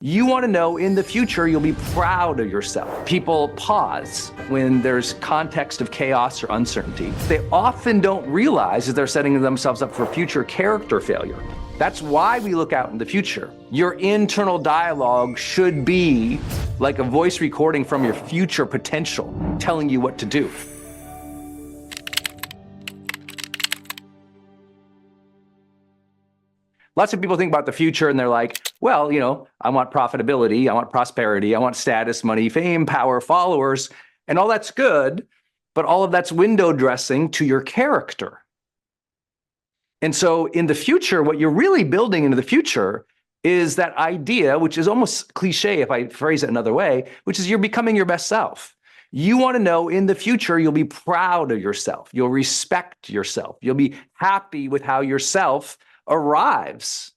You want to know in the future you'll be proud of yourself. People pause when there's context of chaos or uncertainty. They often don't realize that they're setting themselves up for future character failure. That's why we look out in the future. Your internal dialogue should be like a voice recording from your future potential, telling you what to do. Lots of people think about the future and they're like, well, I want profitability, I want prosperity, I want status, money, fame, power, followers, and all that's good, but all of that's window dressing to your character. And so in the future, what you're really building into the future is that idea, which is almost cliche if I phrase it another way, which is you're becoming your best self. You want to know in the future, you'll be proud of yourself. You'll respect yourself. You'll be happy with how yourself arrives.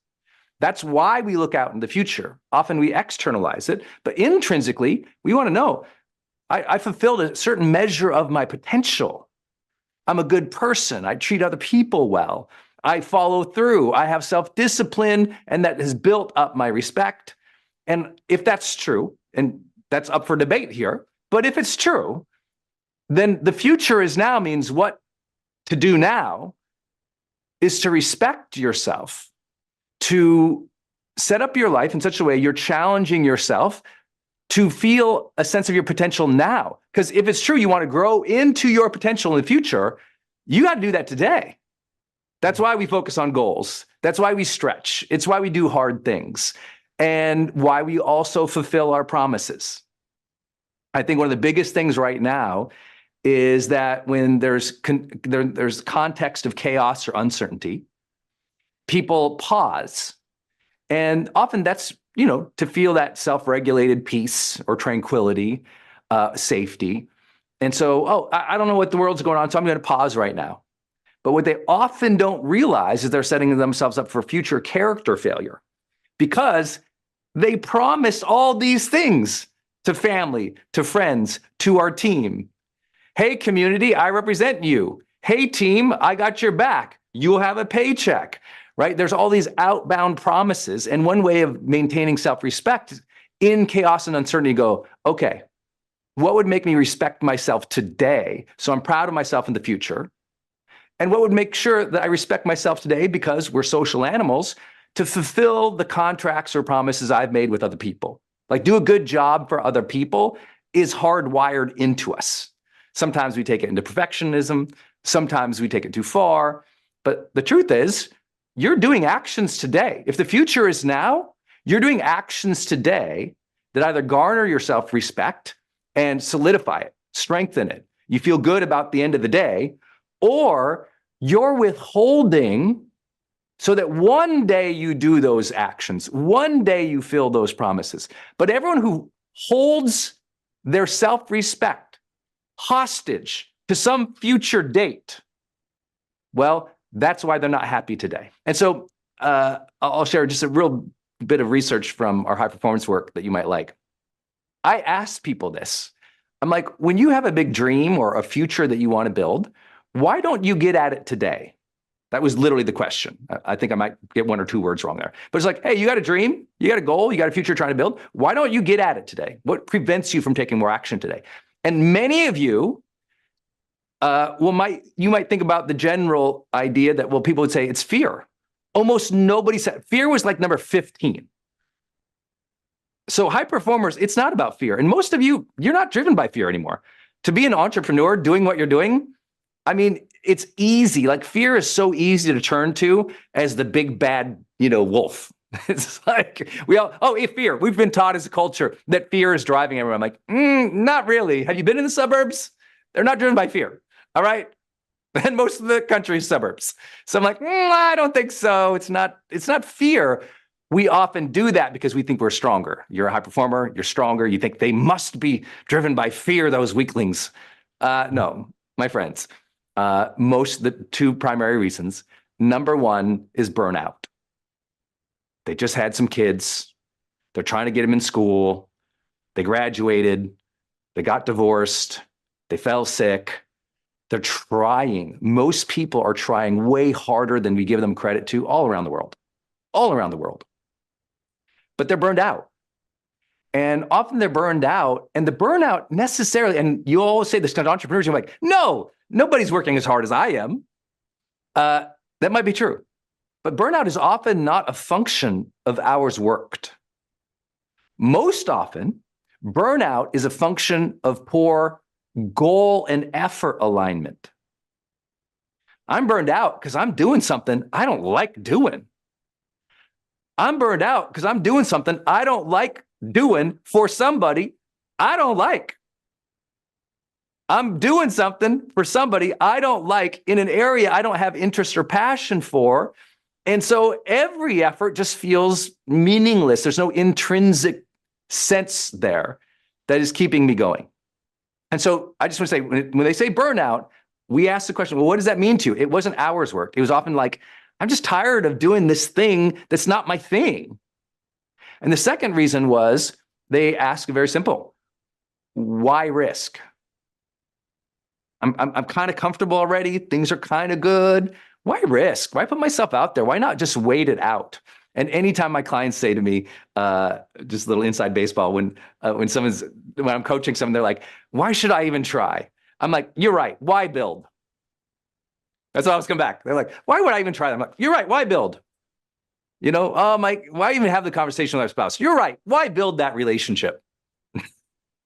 That's why we look out in the future. Often we externalize it, but intrinsically, we want to know, I fulfilled a certain measure of my potential. I'm a good person. I treat other people well. I follow through. I have self-discipline, and that has built up my respect. And if that's true, and that's up for debate here, but if it's true, then the future is now means what to do now is to respect yourself, to set up your life in such a way you're challenging yourself to feel a sense of your potential now. Because if it's true, you want to grow into your potential in the future, you got to do that today. That's why we focus on goals. That's why we stretch. It's why we do hard things, and why we also fulfill our promises. I think one of the biggest things right now is that when there's context of chaos or uncertainty, people pause. And often that's, to feel that self-regulated peace or tranquility, safety. And so, I don't know what the world's going on, so I'm going to pause right now. But what they often don't realize is they're setting themselves up for future character failure because they promised all these things to family, to friends, to our team. Hey, community, I represent you. Hey, team, I got your back. You'll have a paycheck, right? There's all these outbound promises. And one way of maintaining self-respect in chaos and uncertainty, go, okay, what would make me respect myself today so I'm proud of myself in the future? And what would make sure that I respect myself today, because we're social animals, to fulfill the contracts or promises I've made with other people? Like, do a good job for other people is hardwired into us. Sometimes we take it into perfectionism. Sometimes we take it too far. But the truth is, you're doing actions today. If the future is now, you're doing actions today that either garner your self-respect and solidify it, strengthen it. You feel good about the end of the day, or you're withholding so that one day you do those actions, one day you fill those promises. But everyone who holds their self-respect hostage to some future date, well, that's why they're not happy today. And so I'll share just a real bit of research from our high performance work that you might like. I ask people this. I'm like, when you have a big dream or a future that you want to build, why don't you get at it today? That was literally the question. I think I might get one or two words wrong there. But it's like, hey, you got a dream, you got a goal, you got a future you're trying to build. Why don't you get at it today? What prevents you from taking more action today? And many of you, you might think about the general idea that, well, people would say it's fear. Almost nobody said fear was like number 15. So high performers, it's not about fear. And most of you, you're not driven by fear anymore. To be an entrepreneur doing what you're doing, I mean, it's easy. Like, fear is so easy to turn to as the big bad, wolf. It's like fear. We've been taught as a culture that fear is driving everyone. I'm like, not really. Have you been in the suburbs? They're not driven by fear. All right. And most of the country is suburbs. So I'm like, I don't think so. It's not fear. We often do that because we think we're stronger. You're a high performer. You're stronger. You think they must be driven by fear, those weaklings. No, my friends. The two primary reasons. Number one is burnout. They just had some kids. They're trying to get them in school. They graduated. They got divorced. They fell sick. They're trying. Most people are trying way harder than we give them credit to all around the world. All around the world. But they're burned out. And often they're burned out, and the burnout necessarily, and you always say this to entrepreneurs, you're like, no, nobody's working as hard as I am. That might be true. But burnout is often not a function of hours worked. Most often, burnout is a function of poor goal and effort alignment. I'm burned out because I'm doing something I don't like doing. I'm burned out because I'm doing something I don't like doing for somebody I don't like. I'm doing something for somebody I don't like in an area I don't have interest or passion for. And so every effort just feels meaningless. There's no intrinsic sense there that is keeping me going. And so I just want to say, when they say burnout, we ask the question, well, what does that mean to you? It wasn't hours worked. It was often like, I'm just tired of doing this thing that's not my thing. And the second reason was they ask very simple, why risk? I'm kind of comfortable already. Things are kind of good. Why risk? Why put myself out there? Why not just wait it out? And anytime my clients say to me, just a little inside baseball, when I'm coaching someone, they're like, why should I even try? I'm like, you're right. Why build? That's what I always come back. They're like, why would I even try that? I'm like, you're right. Why build? You know, why even have the conversation with our spouse? You're right. Why build that relationship?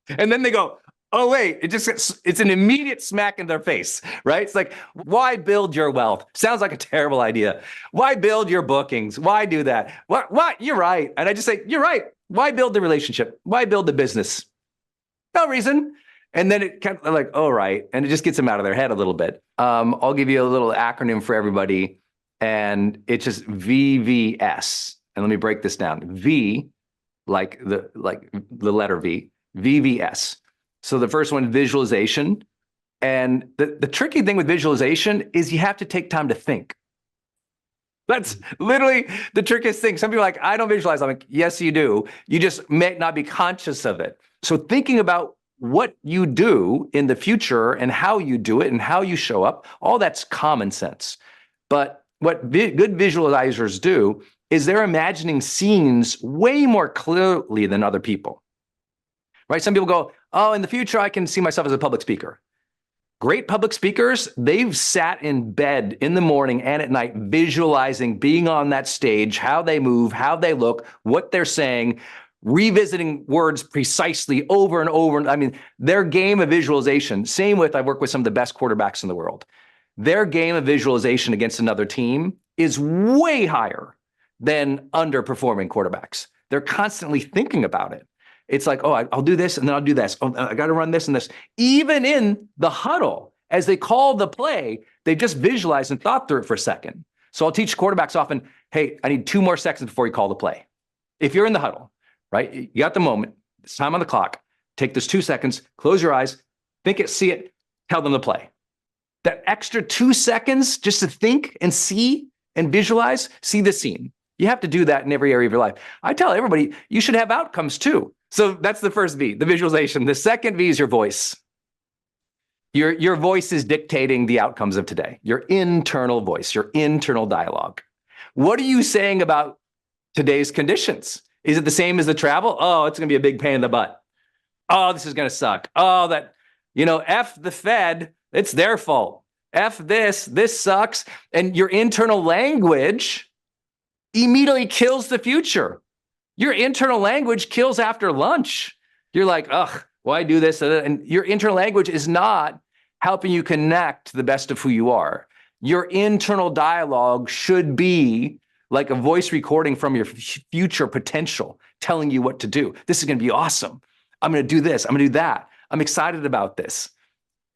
And then they go, oh, wait, it's an immediate smack in their face, right? It's like, why build your wealth? Sounds like a terrible idea. Why build your bookings? Why do that? What? You're right. And I just say, you're right. Why build the relationship? Why build the business? No reason. And then it kind of like, oh, right. And it just gets them out of their head a little bit. I'll give you a little acronym for everybody. And it's just VVS. And let me break this down. V, like the letter V, VVS. So the first one, visualization. And the tricky thing with visualization is you have to take time to think. That's literally the trickiest thing. Some people are like, I don't visualize. I'm like, yes, you do. You just may not be conscious of it. So thinking about what you do in the future and how you do it and how you show up, all that's common sense. But what good visualizers do is they're imagining scenes way more clearly than other people. Right? Some people go, oh, in the future, I can see myself as a public speaker. Great public speakers, they've sat in bed in the morning and at night visualizing being on that stage, how they move, how they look, what they're saying, revisiting words precisely over and over. I mean, their game of visualization, same with, I work with some of the best quarterbacks in the world. Their game of visualization against another team is way higher than underperforming quarterbacks. They're constantly thinking about it. It's like, oh, I'll do this and then I'll do this. Oh, I got to run this and this. Even in the huddle, as they call the play, they just visualized and thought through it for a second. So I'll teach quarterbacks often, hey, I need 2 more seconds before you call the play. If you're in the huddle, right, you got the moment, it's time on the clock, take those 2 seconds, close your eyes, think it, see it, tell them to play. That extra 2 seconds just to think and see and visualize, see the scene. You have to do that in every area of your life. I tell everybody, you should have outcomes too. So that's the first V, the visualization. The second V is your voice. Your voice is dictating the outcomes of today. Your internal voice, your internal dialogue. What are you saying about today's conditions? Is it the same as the travel? Oh, it's going to be a big pain in the butt. Oh, this is going to suck. Oh, F the Fed, it's their fault. F this sucks. And your internal language immediately kills the future. Your internal language kills after lunch. You're like, ugh, why do this? And your internal language is not helping you connect to the best of who you are. Your internal dialogue should be like a voice recording from your future potential, telling you what to do. This is going to be awesome. I'm going to do this. I'm going to do that. I'm excited about this.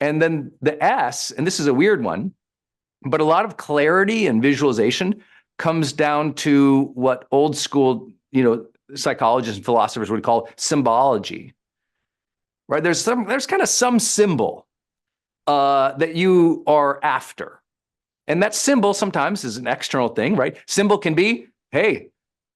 And then the S, and this is a weird one, but a lot of clarity and visualization comes down to what old school, psychologists and philosophers would call symbology, right? There's kind of some symbol that you are after. And that symbol sometimes is an external thing, right? Symbol can be, hey,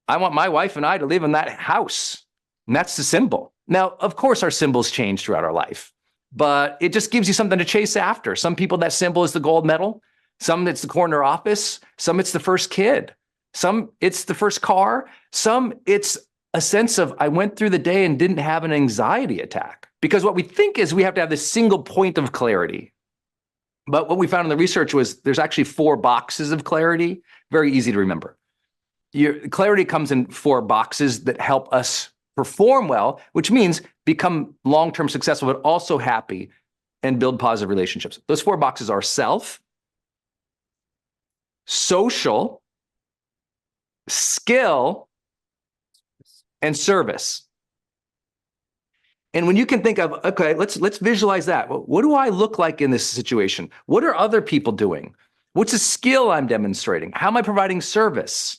I want my wife and I to live in that house. And that's the symbol. Now, of course, our symbols change throughout our life, but it just gives you something to chase after. Some people, that symbol is the gold medal. Some, it's the corner office. Some, it's the first kid. Some, it's the first car. Some, it's a sense of, I went through the day and didn't have an anxiety attack. Because what we think is we have to have this single point of clarity. But what we found in the research was there's actually 4 boxes of clarity, very easy to remember. Your clarity comes in 4 boxes that help us perform well, which means become long-term successful, but also happy and build positive relationships. Those 4 boxes are self, social, skill, and service. And when you can think of, okay, let's visualize that. What do I look like in this situation? What are other people doing? What's a skill I'm demonstrating? How am I providing service?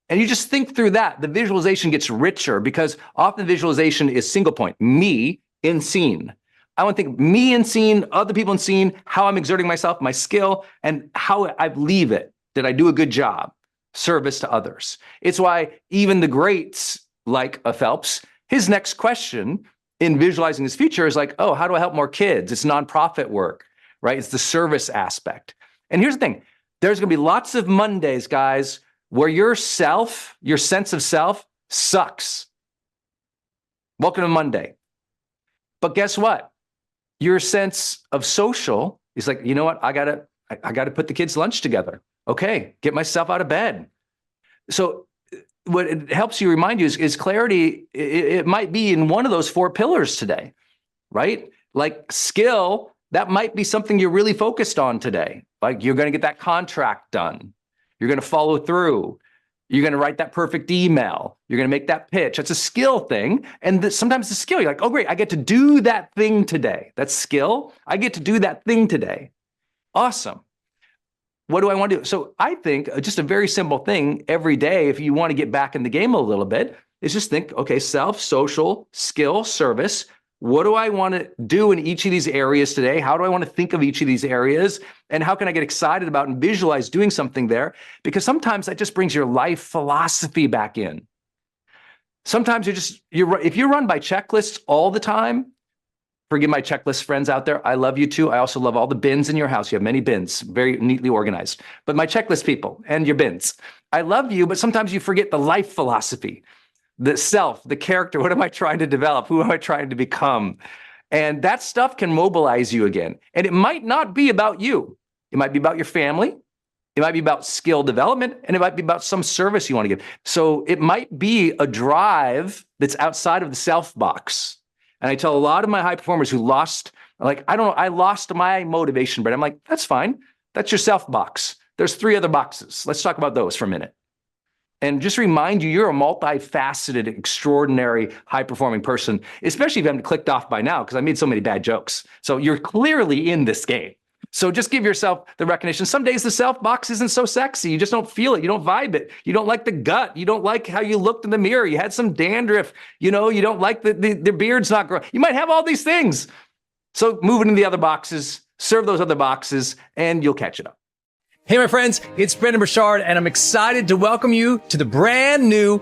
And you just think through that. The visualization gets richer because often visualization is single point, me in scene. I want to think me in scene, other people in scene, how I'm exerting myself, my skill, and how I leave it. Did I do a good job? Service to others. It's why even the greats like a Phelps, his next question in visualizing his future is like, oh, how do I help more kids? It's nonprofit work, right? It's the service aspect. And here's the thing. There's going to be lots of Mondays, guys, where your sense of self sucks. Welcome to Monday. But guess what? Your sense of social is like, you know what? I gotta put the kids' lunch together. Okay, get myself out of bed. So what it helps you remind you is clarity. It might be in one of those 4 pillars today, right? Like skill, that might be something you're really focused on today. Like you're going to get that contract done. You're going to follow through. You're going to write that perfect email. You're going to make that pitch. That's a skill thing. And sometimes the skill, you're like, oh, great, I get to do that thing today. That's skill. I get to do that thing today. Awesome. What do I want to do? So I think just a very simple thing every day, if you want to get back in the game a little bit, is just think, okay, self, social, skill, service. What do I want to do in each of these areas today? How do I want to think of each of these areas? And how can I get excited about and visualize doing something there? Because sometimes that just brings your life philosophy back in. Sometimes if you run by checklists all the time, forgive my checklist friends out there. I love you too. I also love all the bins in your house. You have many bins, very neatly organized. But my checklist people and your bins, I love you, but sometimes you forget the life philosophy, the self, the character. What am I trying to develop? Who am I trying to become? And that stuff can mobilize you again. And it might not be about you. It might be about your family. It might be about skill development, and it might be about some service you want to give. So it might be a drive that's outside of the self box. And I tell a lot of my high performers who lost, like, I don't know, I lost my motivation, but I'm like, that's fine. That's your self box. There's 3 other boxes. Let's talk about those for a minute. And just remind you, you're a multifaceted, extraordinary, high-performing person, especially if you haven't clicked off by now, because I made so many bad jokes. So you're clearly in this game. So just give yourself the recognition. Some days the self box isn't so sexy. You just don't feel it. You don't vibe it. You don't like the gut. You don't like how you looked in the mirror. You had some dandruff. You don't like the beard's not growing. You might have all these things. So move it into the other boxes, serve those other boxes, and you'll catch it up. Hey, my friends, it's Brendon Burchard, and I'm excited to welcome you to the brand new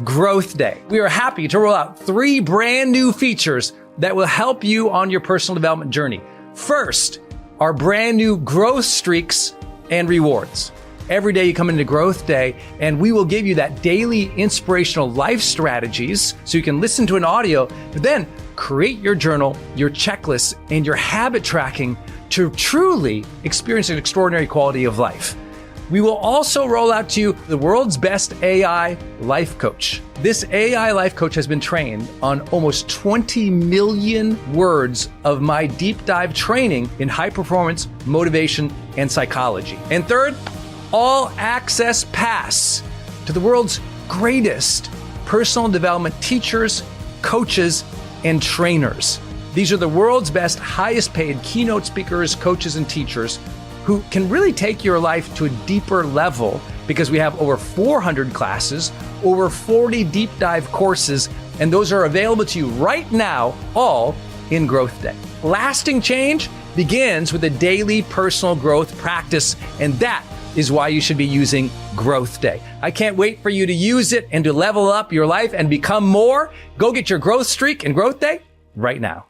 Growth Day. We are happy to roll out 3 brand new features that will help you on your personal development journey. First, our brand new growth streaks and rewards. Every day you come into Growth Day, and we will give you that daily inspirational life strategies so you can listen to an audio, but then create your journal, your checklists, and your habit tracking to truly experience an extraordinary quality of life. We will also roll out to you the world's best AI life coach. This AI life coach has been trained on almost 20 million words of my deep dive training in high performance, motivation, and psychology. And third, all access pass to the world's greatest personal development teachers, coaches, and trainers. These are the world's best, highest paid keynote speakers, coaches, and teachers who can really take your life to a deeper level, because we have over 400 classes, over 40 deep dive courses, and those are available to you right now, all in Growth Day. Lasting change begins with a daily personal growth practice, and that is why you should be using Growth Day. I can't wait for you to use it and to level up your life and become more. Go get your growth streak and Growth Day right now.